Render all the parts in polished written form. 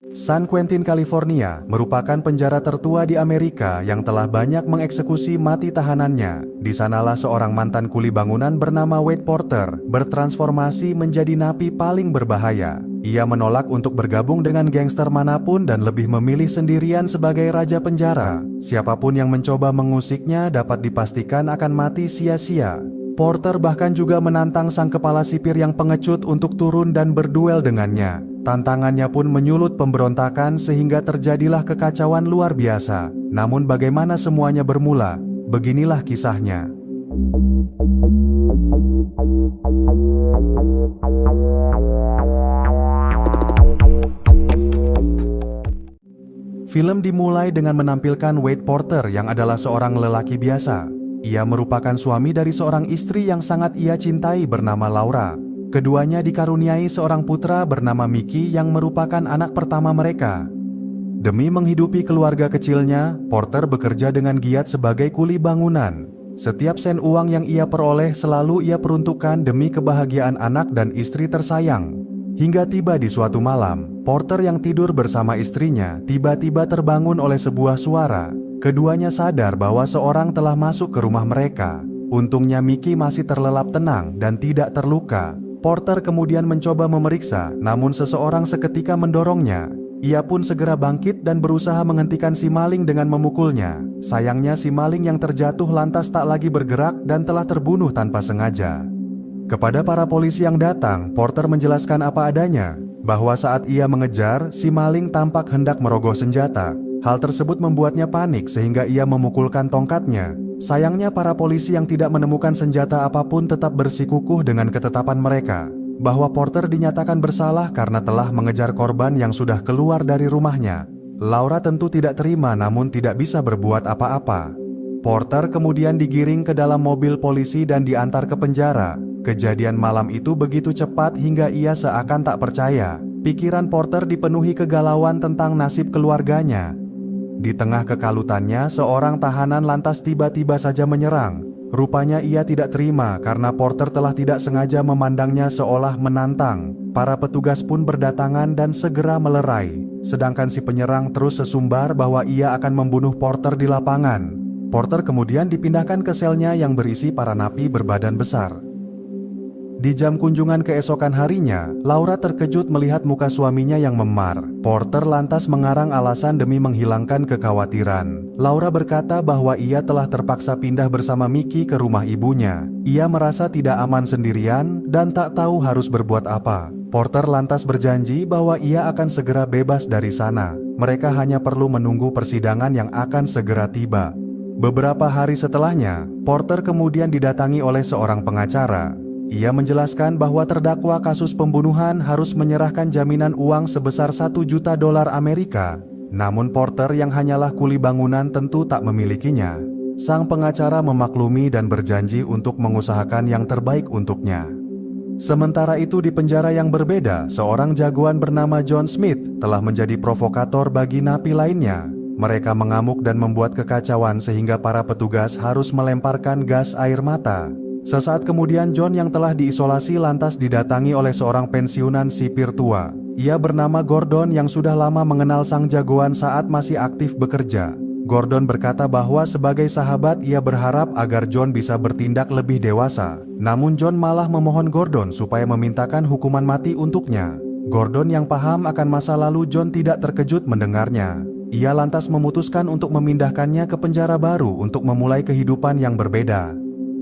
San Quentin, California, merupakan penjara tertua di Amerika yang telah banyak mengeksekusi mati tahanannya. Di sanalah seorang mantan kuli bangunan bernama Wade Porter bertransformasi menjadi napi paling berbahaya. Ia menolak untuk bergabung dengan gangster manapun dan lebih memilih sendirian sebagai raja penjara. Siapapun yang mencoba mengusiknya dapat dipastikan akan mati sia-sia. Porter bahkan juga menantang sang kepala sipir yang pengecut untuk turun dan berduel dengannya. Tantangannya pun menyulut pemberontakan sehingga terjadilah kekacauan luar biasa. Namun bagaimana semuanya bermula? Beginilah kisahnya. Film dimulai dengan menampilkan Wade Porter yang adalah seorang lelaki biasa. Ia merupakan suami dari seorang istri yang sangat ia cintai bernama Laura. Keduanya dikaruniai seorang putra bernama Mickey yang merupakan anak pertama mereka. Demi menghidupi keluarga kecilnya, Porter bekerja dengan giat sebagai kuli bangunan. Setiap sen uang yang ia peroleh selalu ia peruntukkan demi kebahagiaan anak dan istri tersayang. Hingga tiba di suatu malam, Porter yang tidur bersama istrinya tiba-tiba terbangun oleh sebuah suara. Keduanya sadar bahwa seorang telah masuk ke rumah mereka. Untungnya Mickey masih terlelap tenang dan tidak terluka. Porter kemudian mencoba memeriksa, namun seseorang seketika mendorongnya. Ia pun segera bangkit dan berusaha menghentikan si maling dengan memukulnya. Sayangnya si maling yang terjatuh lantas tak lagi bergerak dan telah terbunuh tanpa sengaja. Kepada para polisi yang datang, Porter menjelaskan apa adanya, bahwa saat ia mengejar, si maling tampak hendak merogoh senjata. Hal tersebut membuatnya panik sehingga ia memukulkan tongkatnya. Sayangnya para polisi yang tidak menemukan senjata apapun tetap bersikukuh dengan ketetapan mereka, bahwa Porter dinyatakan bersalah karena telah mengejar korban yang sudah keluar dari rumahnya. Laura tentu tidak terima namun tidak bisa berbuat apa-apa. Porter kemudian digiring ke dalam mobil polisi dan diantar ke penjara. Kejadian malam itu begitu cepat hingga ia seakan tak percaya. Pikiran Porter dipenuhi kegalauan tentang nasib keluarganya. Di tengah kekalutannya, seorang tahanan lantas tiba-tiba saja menyerang. Rupanya ia tidak terima karena Porter telah tidak sengaja memandangnya seolah menantang. Para petugas pun berdatangan dan segera melerai. Sedangkan si penyerang terus sesumbar bahwa ia akan membunuh Porter di lapangan. Porter kemudian dipindahkan ke selnya yang berisi para napi berbadan besar. Di jam kunjungan keesokan harinya, Laura terkejut melihat muka suaminya yang memar. Porter lantas mengarang alasan demi menghilangkan kekhawatiran. Laura berkata bahwa ia telah terpaksa pindah bersama Mickey ke rumah ibunya. Ia merasa tidak aman sendirian dan tak tahu harus berbuat apa. Porter lantas berjanji bahwa ia akan segera bebas dari sana. Mereka hanya perlu menunggu persidangan yang akan segera tiba. Beberapa hari setelahnya, Porter kemudian didatangi oleh seorang pengacara. Ia menjelaskan bahwa terdakwa kasus pembunuhan harus menyerahkan jaminan uang sebesar $1 juta Amerika. Namun Porter yang hanyalah kuli bangunan tentu tak memilikinya. Sang pengacara memaklumi dan berjanji untuk mengusahakan yang terbaik untuknya. Sementara itu di penjara yang berbeda, seorang jagoan bernama John Smith telah menjadi provokator bagi napi lainnya. Mereka mengamuk dan membuat kekacauan sehingga para petugas harus melemparkan gas air mata. Sesaat kemudian John yang telah diisolasi lantas didatangi oleh seorang pensiunan sipir tua. Ia bernama Gordon yang sudah lama mengenal sang jagoan saat masih aktif bekerja. Gordon berkata bahwa sebagai sahabat ia berharap agar John bisa bertindak lebih dewasa. Namun John malah memohon Gordon supaya memintakan hukuman mati untuknya. Gordon yang paham akan masa lalu John tidak terkejut mendengarnya. Ia lantas memutuskan untuk memindahkannya ke penjara baru untuk memulai kehidupan yang berbeda.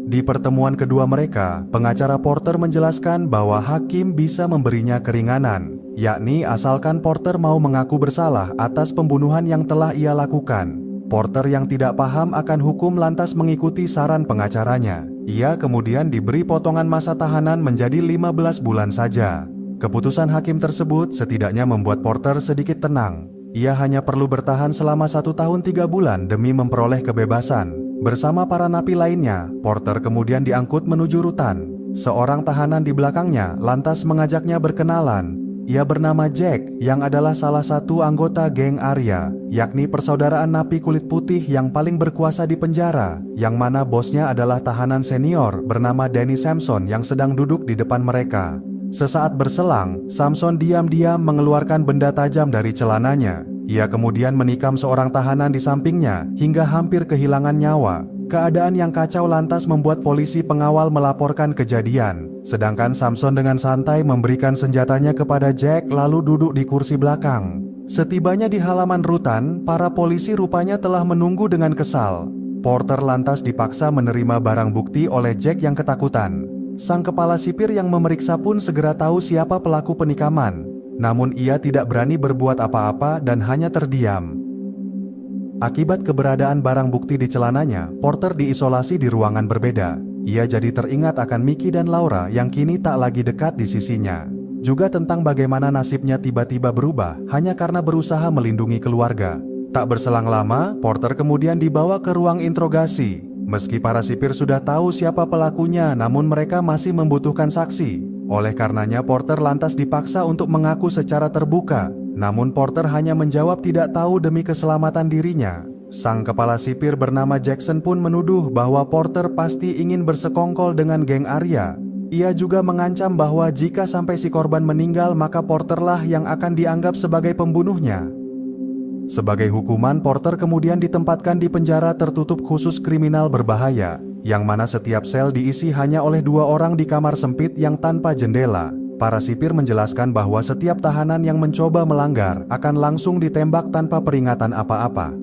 Di pertemuan kedua mereka, pengacara Porter menjelaskan bahwa hakim bisa memberinya keringanan, yakni asalkan Porter mau mengaku bersalah atas pembunuhan yang telah ia lakukan. Porter yang tidak paham akan hukum lantas mengikuti saran pengacaranya. Ia kemudian diberi potongan masa tahanan menjadi 15 bulan saja. Keputusan hakim tersebut setidaknya membuat Porter sedikit tenang. Ia hanya perlu bertahan selama 1 tahun 3 bulan demi memperoleh kebebasan. Bersama para napi lainnya, Porter kemudian diangkut menuju rutan. Seorang tahanan di belakangnya lantas mengajaknya berkenalan. Ia bernama Jack yang adalah salah satu anggota geng Arya, yakni persaudaraan napi kulit putih yang paling berkuasa di penjara, yang mana bosnya adalah tahanan senior bernama Danny Sampson yang sedang duduk di depan mereka. Sesaat berselang, Samson diam-diam mengeluarkan benda tajam dari celananya. Ia kemudian menikam seorang tahanan di sampingnya hingga hampir kehilangan nyawa. Keadaan yang kacau lantas membuat polisi pengawal melaporkan kejadian. Sedangkan Samson dengan santai memberikan senjatanya kepada Jack lalu duduk di kursi belakang. Setibanya di halaman rutan, para polisi rupanya telah menunggu dengan kesal. Porter lantas dipaksa menerima barang bukti oleh Jack yang ketakutan. Sang kepala sipir yang memeriksa pun segera tahu siapa pelaku penikaman. Namun ia tidak berani berbuat apa-apa dan hanya terdiam. Akibat keberadaan barang bukti di celananya, Porter diisolasi di ruangan berbeda. Ia jadi teringat akan Mickey dan Laura yang kini tak lagi dekat di sisinya. Juga tentang bagaimana nasibnya tiba-tiba berubah hanya karena berusaha melindungi keluarga. Tak berselang lama, Porter kemudian dibawa ke ruang interogasi. Meski para sipir sudah tahu siapa pelakunya, namun mereka masih membutuhkan saksi. Oleh karenanya Porter lantas dipaksa untuk mengaku secara terbuka. Namun Porter hanya menjawab tidak tahu demi keselamatan dirinya. Sang kepala sipir bernama Jackson pun menuduh bahwa Porter pasti ingin bersekongkol dengan geng Arya. Ia juga mengancam bahwa jika sampai si korban meninggal maka Porterlah yang akan dianggap sebagai pembunuhnya. Sebagai hukuman, Porter kemudian ditempatkan di penjara tertutup khusus kriminal berbahaya, yang mana setiap sel diisi hanya oleh 2 orang di kamar sempit yang tanpa jendela. Para sipir menjelaskan bahwa setiap tahanan yang mencoba melanggar akan langsung ditembak tanpa peringatan apa-apa.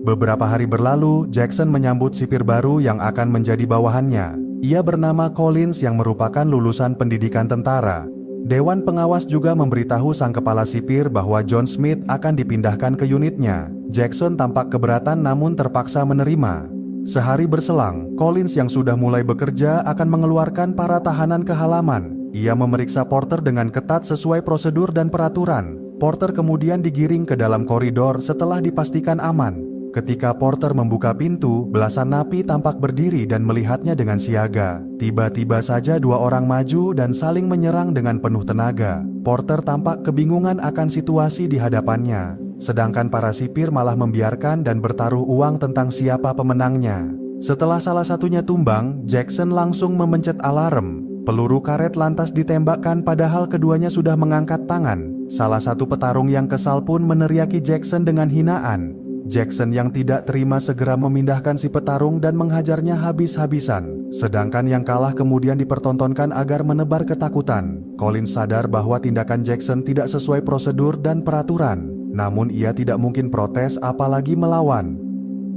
Beberapa hari berlalu, Jackson menyambut sipir baru yang akan menjadi bawahannya. Ia bernama Collins yang merupakan lulusan pendidikan tentara. Dewan pengawas juga memberitahu sang kepala sipir bahwa John Smith akan dipindahkan ke unitnya. Jackson tampak keberatan namun terpaksa menerima. Sehari berselang, Collins yang sudah mulai bekerja akan mengeluarkan para tahanan ke halaman. Ia memeriksa Porter dengan ketat sesuai prosedur dan peraturan. Porter kemudian digiring ke dalam koridor setelah dipastikan aman. Ketika Porter membuka pintu, belasan napi tampak berdiri dan melihatnya dengan siaga. Tiba-tiba saja 2 orang maju dan saling menyerang dengan penuh tenaga. Porter tampak kebingungan akan situasi di hadapannya. Sedangkan para sipir malah membiarkan dan bertaruh uang tentang siapa pemenangnya. Setelah salah satunya tumbang, Jackson langsung memencet alarm. Peluru karet lantas ditembakkan padahal keduanya sudah mengangkat tangan. Salah satu petarung yang kesal pun meneriaki Jackson dengan hinaan. Jackson yang tidak terima segera memindahkan si petarung dan menghajarnya habis-habisan. Sedangkan yang kalah kemudian dipertontonkan agar menebar ketakutan. Collins sadar bahwa tindakan Jackson tidak sesuai prosedur dan peraturan. Namun ia tidak mungkin protes apalagi melawan.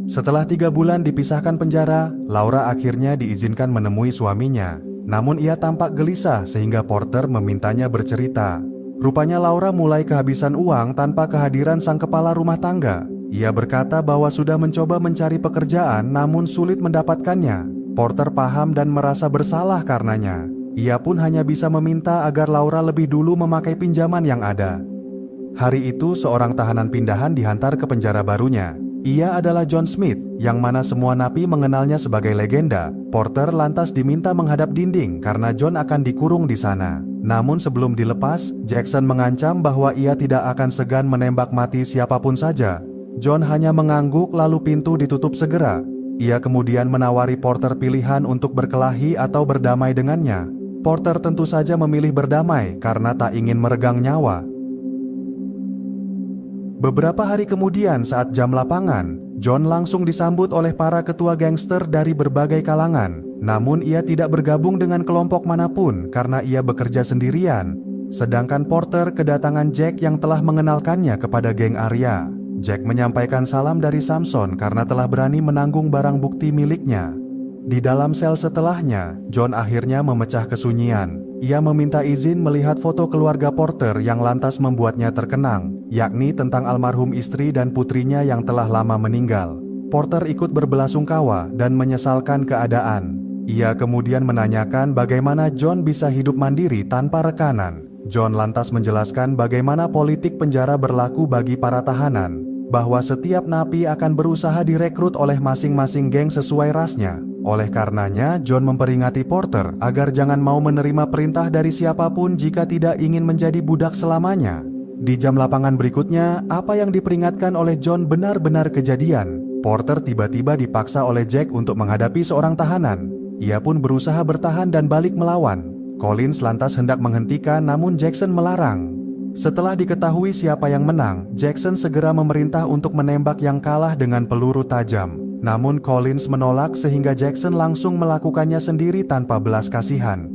Setelah 3 bulan dipisahkan penjara, Laura akhirnya diizinkan menemui suaminya. Namun ia tampak gelisah sehingga Porter memintanya bercerita. Rupanya Laura mulai kehabisan uang tanpa kehadiran sang kepala rumah tangga. Ia berkata bahwa sudah mencoba mencari pekerjaan namun sulit mendapatkannya. Porter paham dan merasa bersalah karenanya. Ia pun hanya bisa meminta agar Laura lebih dulu memakai pinjaman yang ada. Hari itu seorang tahanan pindahan dihantar ke penjara barunya. Ia adalah John Smith, yang mana semua napi mengenalnya sebagai legenda. Porter lantas diminta menghadap dinding karena John akan dikurung di sana. Namun sebelum dilepas, Jackson mengancam bahwa ia tidak akan segan menembak mati siapapun saja. John hanya mengangguk lalu pintu ditutup segera. Ia kemudian menawari Porter pilihan untuk berkelahi atau berdamai dengannya. Porter tentu saja memilih berdamai karena tak ingin meregang nyawa. Beberapa hari kemudian saat jam lapangan, John langsung disambut oleh para ketua gangster dari berbagai kalangan. Namun ia tidak bergabung dengan kelompok manapun karena ia bekerja sendirian. Sedangkan Porter kedatangan Jack yang telah mengenalkannya kepada geng Arya. Jack menyampaikan salam dari Samson karena telah berani menanggung barang bukti miliknya. Di dalam sel setelahnya, John akhirnya memecah kesunyian. Ia meminta izin melihat foto keluarga Porter yang lantas membuatnya terkenang, yakni tentang almarhum istri dan putrinya yang telah lama meninggal. Porter ikut berbelasungkawa dan menyesalkan keadaan. Ia kemudian menanyakan bagaimana John bisa hidup mandiri tanpa rekanan. John lantas menjelaskan bagaimana politik penjara berlaku bagi para tahanan, bahwa setiap napi akan berusaha direkrut oleh masing-masing geng sesuai rasnya. Oleh karenanya, John memperingati Porter agar jangan mau menerima perintah dari siapapun jika tidak ingin menjadi budak selamanya. Di jam lapangan berikutnya, apa yang diperingatkan oleh John benar-benar kejadian. Porter tiba-tiba dipaksa oleh Jack untuk menghadapi seorang tahanan. Ia pun berusaha bertahan dan balik melawan. Collins lantas hendak menghentikan, namun Jackson melarang. Setelah diketahui siapa yang menang, Jackson segera memerintah untuk menembak yang kalah dengan peluru tajam. Namun Collins menolak sehingga Jackson langsung melakukannya sendiri tanpa belas kasihan.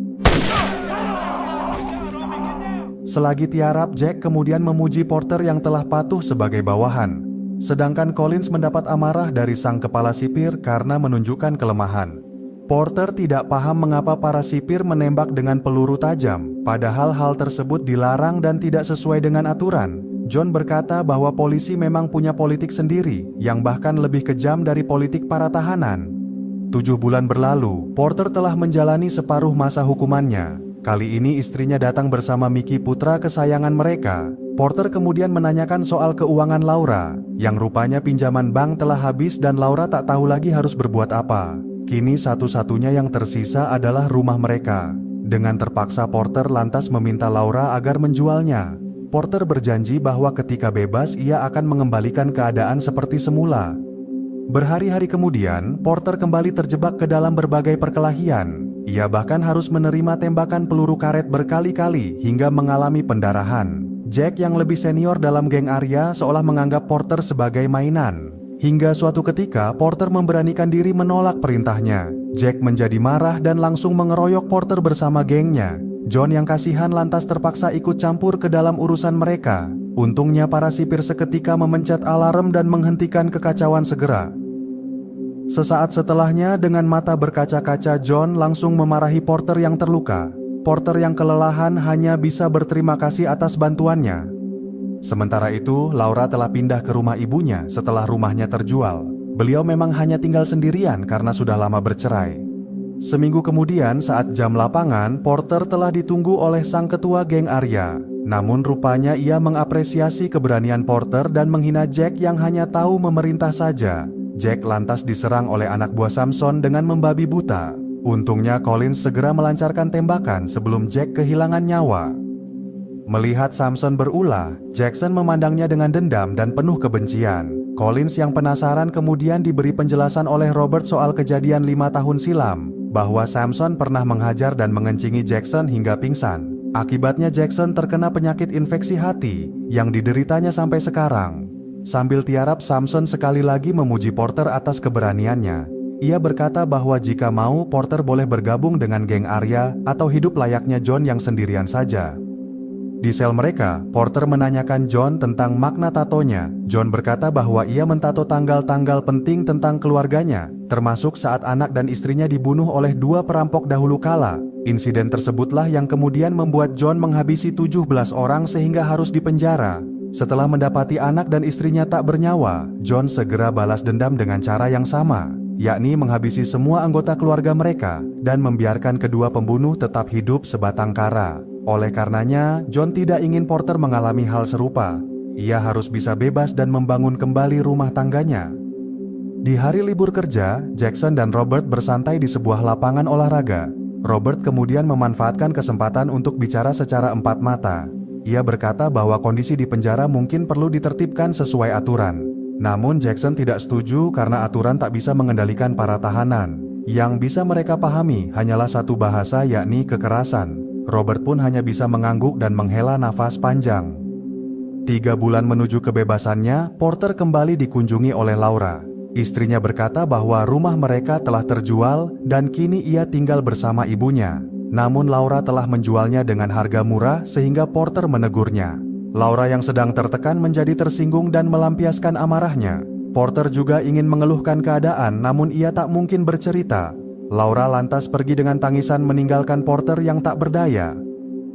Selagi tiarap, Jack kemudian memuji Porter yang telah patuh sebagai bawahan. Sedangkan Collins mendapat amarah dari sang kepala sipir karena menunjukkan kelemahan. Porter tidak paham mengapa para sipir menembak dengan peluru tajam, padahal hal tersebut dilarang dan tidak sesuai dengan aturan. John berkata bahwa polisi memang punya politik sendiri, yang bahkan lebih kejam dari politik para tahanan. 7 bulan berlalu, Porter telah menjalani separuh masa hukumannya. Kali ini istrinya datang bersama Mickey, putra kesayangan mereka. Porter kemudian menanyakan soal keuangan Laura, yang rupanya pinjaman bank telah habis dan Laura tak tahu lagi harus berbuat apa. Kini satu-satunya yang tersisa adalah rumah mereka. Dengan terpaksa Porter lantas meminta Laura agar menjualnya. Porter berjanji bahwa ketika bebas ia akan mengembalikan keadaan seperti semula. Berhari-hari kemudian, Porter kembali terjebak ke dalam berbagai perkelahian. Ia bahkan harus menerima tembakan peluru karet berkali-kali hingga mengalami pendarahan. Jack yang lebih senior dalam geng Arya seolah menganggap Porter sebagai mainan. Hingga suatu ketika Porter memberanikan diri menolak perintahnya. Jack menjadi marah dan langsung mengeroyok Porter bersama gengnya. John yang kasihan lantas terpaksa ikut campur ke dalam urusan mereka. Untungnya para sipir seketika memencet alarm dan menghentikan kekacauan segera. Sesaat setelahnya, dengan mata berkaca-kaca, John langsung memarahi Porter yang terluka. Porter yang kelelahan hanya bisa berterima kasih atas bantuannya. Sementara itu, Laura telah pindah ke rumah ibunya setelah rumahnya terjual. Beliau memang hanya tinggal sendirian karena sudah lama bercerai. Seminggu kemudian, saat jam lapangan, Porter telah ditunggu oleh sang ketua geng Arya. Namun rupanya ia mengapresiasi keberanian Porter dan menghina Jack yang hanya tahu memerintah saja. Jack lantas diserang oleh anak buah Samson dengan membabi buta. Untungnya Collins segera melancarkan tembakan sebelum Jack kehilangan nyawa. Melihat Samson berulah, Jackson memandangnya dengan dendam dan penuh kebencian. Collins yang penasaran kemudian diberi penjelasan oleh Robert soal kejadian 5 tahun silam, bahwa Samson pernah menghajar dan mengencingi Jackson hingga pingsan. Akibatnya Jackson terkena penyakit infeksi hati yang dideritanya sampai sekarang. Sambil tiarap, Samson sekali lagi memuji Porter atas keberaniannya. Ia berkata bahwa jika mau, Porter boleh bergabung dengan geng Arya atau hidup layaknya John yang sendirian saja. Di sel mereka, Porter menanyakan John tentang makna tatonya. John berkata bahwa ia mentato tanggal-tanggal penting tentang keluarganya, termasuk saat anak dan istrinya dibunuh oleh 2 perampok dahulu kala. Insiden tersebutlah yang kemudian membuat John menghabisi 17 orang sehingga harus dipenjara. Setelah mendapati anak dan istrinya tak bernyawa, John segera balas dendam dengan cara yang sama, yakni menghabisi semua anggota keluarga mereka dan membiarkan kedua pembunuh tetap hidup sebatang kara. Oleh karenanya, John tidak ingin Porter mengalami hal serupa. Ia harus bisa bebas dan membangun kembali rumah tangganya. Di hari libur kerja, Jackson dan Robert bersantai di sebuah lapangan olahraga. Robert kemudian memanfaatkan kesempatan untuk bicara secara empat mata. Ia berkata bahwa kondisi di penjara mungkin perlu ditertibkan sesuai aturan. Namun Jackson tidak setuju karena aturan tak bisa mengendalikan para tahanan. Yang bisa mereka pahami hanyalah satu bahasa, yakni kekerasan. Robert pun hanya bisa mengangguk dan menghela nafas panjang. 3 bulan menuju kebebasannya, Porter kembali dikunjungi oleh Laura. Istrinya berkata bahwa rumah mereka telah terjual dan kini ia tinggal bersama ibunya. Namun Laura telah menjualnya dengan harga murah sehingga Porter menegurnya. Laura yang sedang tertekan menjadi tersinggung dan melampiaskan amarahnya. Porter juga ingin mengeluhkan keadaan, namun ia tak mungkin bercerita. Laura lantas pergi dengan tangisan meninggalkan Porter yang tak berdaya.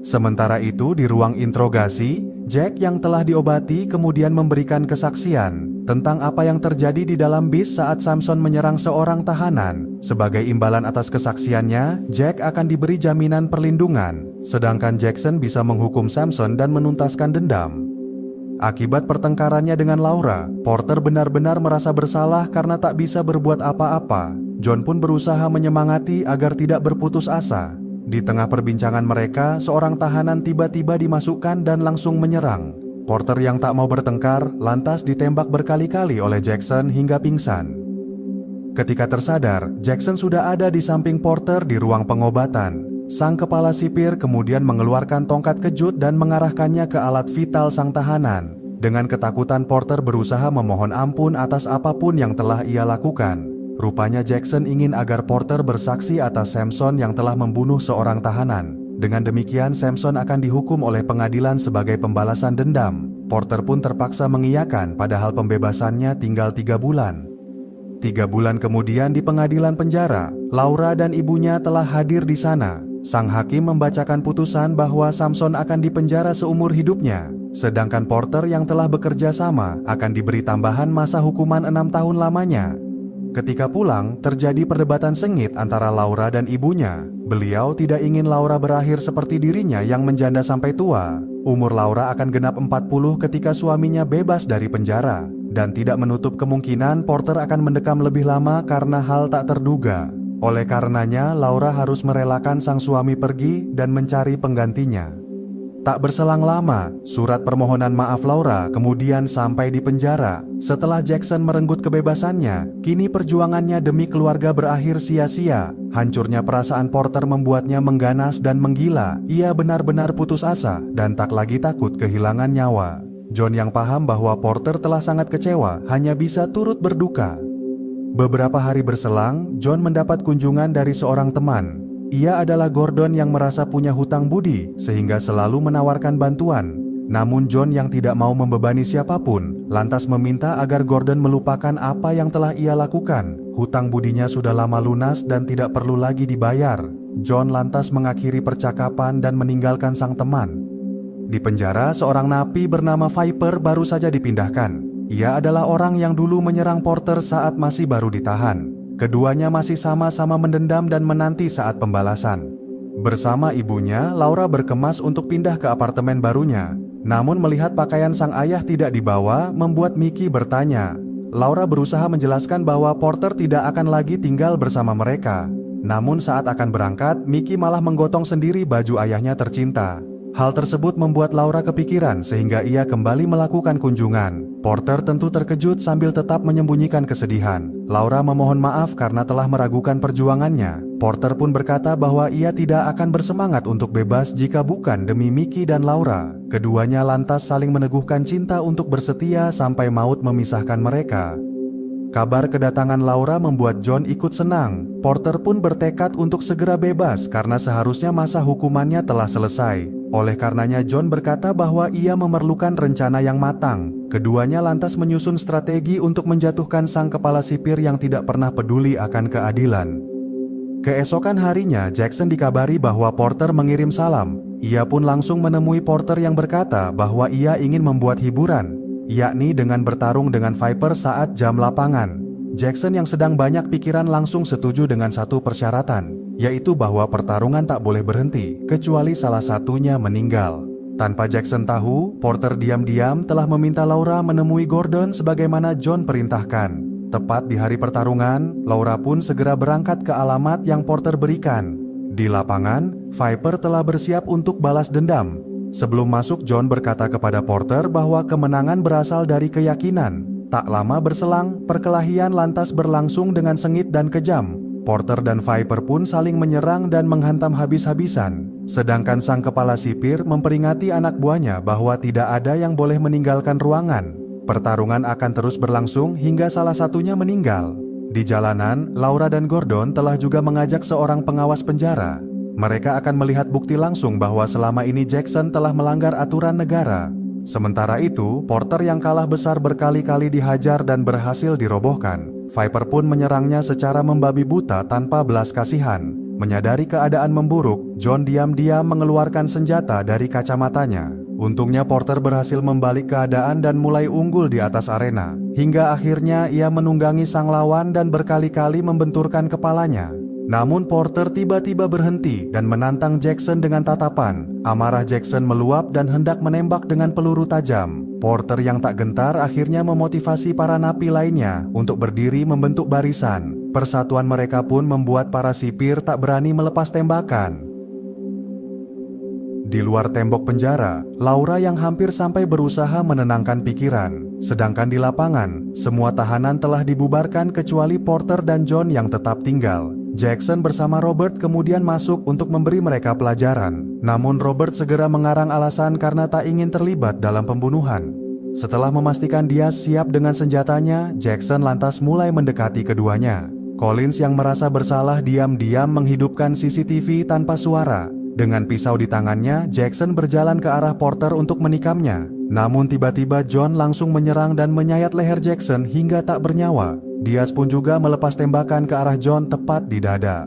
Sementara itu di ruang interogasi, Jack yang telah diobati kemudian memberikan kesaksian tentang apa yang terjadi di dalam bis saat Samson menyerang seorang tahanan. Sebagai imbalan atas kesaksiannya, Jack akan diberi jaminan perlindungan, sedangkan Jackson bisa menghukum Samson dan menuntaskan dendam. Akibat pertengkarannya dengan Laura, Porter benar-benar merasa bersalah karena tak bisa berbuat apa-apa. John pun berusaha menyemangati agar tidak berputus asa. Di tengah perbincangan mereka, seorang tahanan tiba-tiba dimasukkan dan langsung menyerang. Porter yang tak mau bertengkar lantas ditembak berkali-kali oleh Jackson hingga pingsan. Ketika tersadar, Jackson sudah ada di samping Porter di ruang pengobatan. Sang kepala sipir kemudian mengeluarkan tongkat kejut dan mengarahkannya ke alat vital sang tahanan. Dengan ketakutan, Porter berusaha memohon ampun atas apapun yang telah ia lakukan. Rupanya Jackson ingin agar Porter bersaksi atas Samson yang telah membunuh seorang tahanan. Dengan demikian, Samson akan dihukum oleh pengadilan sebagai pembalasan dendam. Porter pun terpaksa mengiyakan, padahal pembebasannya tinggal 3 bulan. 3 bulan kemudian di pengadilan penjara, Laura dan ibunya telah hadir di sana. Sang hakim membacakan putusan bahwa Samson akan dipenjara seumur hidupnya, sedangkan Porter yang telah bekerja sama akan diberi tambahan masa hukuman 6 tahun lamanya. Ketika pulang, terjadi perdebatan sengit antara Laura dan ibunya. Beliau tidak ingin Laura berakhir seperti dirinya yang menjanda sampai tua. Umur Laura akan genap 40 ketika suaminya bebas dari penjara, dan tidak menutup kemungkinan Porter akan mendekam lebih lama karena hal tak terduga. Oleh karenanya, Laura harus merelakan sang suami pergi dan mencari penggantinya. Tak berselang lama, surat permohonan maaf Laura kemudian sampai di penjara. Setelah Jackson merenggut kebebasannya, kini perjuangannya demi keluarga berakhir sia-sia. Hancurnya perasaan Porter membuatnya mengganas dan menggila. Ia benar-benar putus asa dan tak lagi takut kehilangan nyawa. John yang paham bahwa Porter telah sangat kecewa, hanya bisa turut berduka. Beberapa hari berselang, John mendapat kunjungan dari seorang teman. Ia adalah Gordon yang merasa punya hutang budi, sehingga selalu menawarkan bantuan. Namun John yang tidak mau membebani siapapun, lantas meminta agar Gordon melupakan apa yang telah ia lakukan. Hutang budinya sudah lama lunas dan tidak perlu lagi dibayar. John lantas mengakhiri percakapan dan meninggalkan sang teman. Di penjara, seorang napi bernama Viper baru saja dipindahkan. Ia adalah orang yang dulu menyerang Porter saat masih baru ditahan. Keduanya masih sama-sama mendendam dan menanti saat pembalasan. Bersama ibunya, Laura berkemas untuk pindah ke apartemen barunya. Namun melihat pakaian sang ayah tidak dibawa, membuat Mickey bertanya. Laura berusaha menjelaskan bahwa Porter tidak akan lagi tinggal bersama mereka. Namun saat akan berangkat, Mickey malah menggotong sendiri baju ayahnya tercinta. Hal tersebut membuat Laura kepikiran sehingga ia kembali melakukan kunjungan. Porter tentu terkejut sambil tetap menyembunyikan kesedihan. Laura memohon maaf karena telah meragukan perjuangannya. Porter pun berkata bahwa ia tidak akan bersemangat untuk bebas jika bukan demi Mickey dan Laura. Keduanya lantas saling meneguhkan cinta untuk bersetia sampai maut memisahkan mereka. Kabar kedatangan Laura membuat John ikut senang. Porter pun bertekad untuk segera bebas karena seharusnya masa hukumannya telah selesai. Oleh karenanya John berkata bahwa ia memerlukan rencana yang matang. Keduanya lantas menyusun strategi untuk menjatuhkan sang kepala sipir yang tidak pernah peduli akan keadilan. Keesokan harinya, Jackson dikabari bahwa Porter mengirim salam. Ia pun langsung menemui Porter yang berkata bahwa ia ingin membuat hiburan, yakni dengan bertarung dengan Viper saat jam lapangan. Jackson yang sedang banyak pikiran langsung setuju dengan satu persyaratan, yaitu bahwa pertarungan tak boleh berhenti, kecuali salah satunya meninggal. Tanpa Jackson tahu, Porter diam-diam telah meminta Laura menemui Gordon sebagaimana John perintahkan. Tepat di hari pertarungan, Laura pun segera berangkat ke alamat yang Porter berikan. Di lapangan, Viper telah bersiap untuk balas dendam. Sebelum masuk, John berkata kepada Porter bahwa kemenangan berasal dari keyakinan. Tak lama berselang, perkelahian lantas berlangsung dengan sengit dan kejam. Porter dan Viper pun saling menyerang dan menghantam habis-habisan. Sedangkan sang kepala sipir memperingati anak buahnya bahwa tidak ada yang boleh meninggalkan ruangan. Pertarungan akan terus berlangsung hingga salah satunya meninggal. Di jalanan, Laura dan Gordon telah juga mengajak seorang pengawas penjara. Mereka akan melihat bukti langsung bahwa selama ini Jackson telah melanggar aturan negara. Sementara itu, Porter yang kalah besar berkali-kali dihajar dan berhasil dirobohkan. Viper pun menyerangnya secara membabi buta tanpa belas kasihan. Menyadari keadaan memburuk, John diam-diam mengeluarkan senjata dari kacamatanya. Untungnya Porter berhasil membalik keadaan dan mulai unggul di atas arena. Hingga akhirnya ia menunggangi sang lawan dan berkali-kali membenturkan kepalanya. Namun Porter tiba-tiba berhenti dan menantang Jackson dengan tatapan. Amarah Jackson meluap dan hendak menembak dengan peluru tajam. Porter yang tak gentar akhirnya memotivasi para napi lainnya untuk berdiri membentuk barisan. Persatuan mereka pun membuat para sipir tak berani melepas tembakan. Di luar tembok penjara, Laura yang hampir sampai berusaha menenangkan pikiran. Sedangkan di lapangan, semua tahanan telah dibubarkan kecuali Porter dan John yang tetap tinggal. Jackson bersama Robert kemudian masuk untuk memberi mereka pelajaran. Namun Robert segera mengarang alasan karena tak ingin terlibat dalam pembunuhan. Setelah memastikan dia siap dengan senjatanya, Jackson lantas mulai mendekati keduanya. Collins yang merasa bersalah diam-diam menghidupkan CCTV tanpa suara. Dengan pisau di tangannya, Jackson berjalan ke arah Porter untuk menikamnya. Namun tiba-tiba John langsung menyerang dan menyayat leher Jackson hingga tak bernyawa. Diaz pun juga melepas tembakan ke arah John tepat di dada.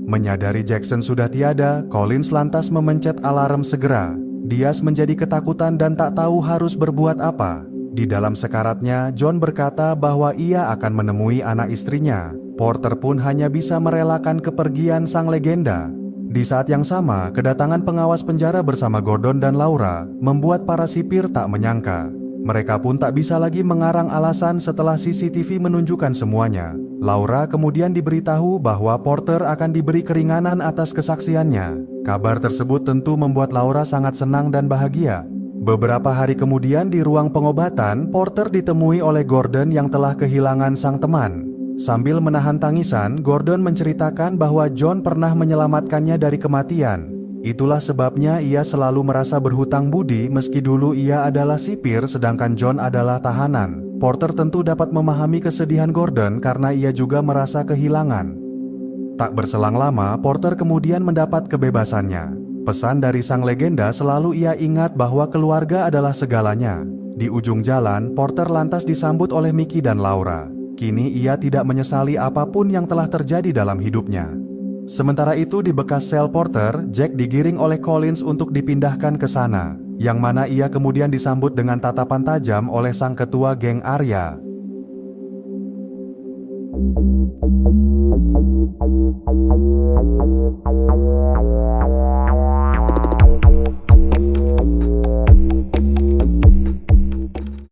Menyadari Jackson sudah tiada, Collins lantas memencet alarm segera. Diaz menjadi ketakutan dan tak tahu harus berbuat apa. Di dalam sekaratnya, John berkata bahwa ia akan menemui anak istrinya. Porter pun hanya bisa merelakan kepergian sang legenda. Di saat yang sama, kedatangan pengawas penjara bersama Gordon dan Laura membuat para sipir tak menyangka. Mereka pun tak bisa lagi mengarang alasan setelah CCTV menunjukkan semuanya. Laura kemudian diberitahu bahwa Porter akan diberi keringanan atas kesaksiannya. Kabar tersebut tentu membuat Laura sangat senang dan bahagia. Beberapa hari kemudian di ruang pengobatan, Porter ditemui oleh Gordon yang telah kehilangan sang teman. Sambil menahan tangisan, Gordon menceritakan bahwa John pernah menyelamatkannya dari kematian. Itulah sebabnya ia selalu merasa berhutang budi meski dulu ia adalah sipir sedangkan John adalah tahanan. Porter tentu dapat memahami kesedihan Gordon karena ia juga merasa kehilangan. Tak berselang lama, Porter kemudian mendapat kebebasannya. Pesan dari sang legenda selalu ia ingat bahwa keluarga adalah segalanya. Di ujung jalan, Porter lantas disambut oleh Mickey dan Laura. Kini ia tidak menyesali apapun yang telah terjadi dalam hidupnya. Sementara itu di bekas sel Porter, Jack digiring oleh Collins untuk dipindahkan ke sana, yang mana ia kemudian disambut dengan tatapan tajam oleh sang ketua geng Arya.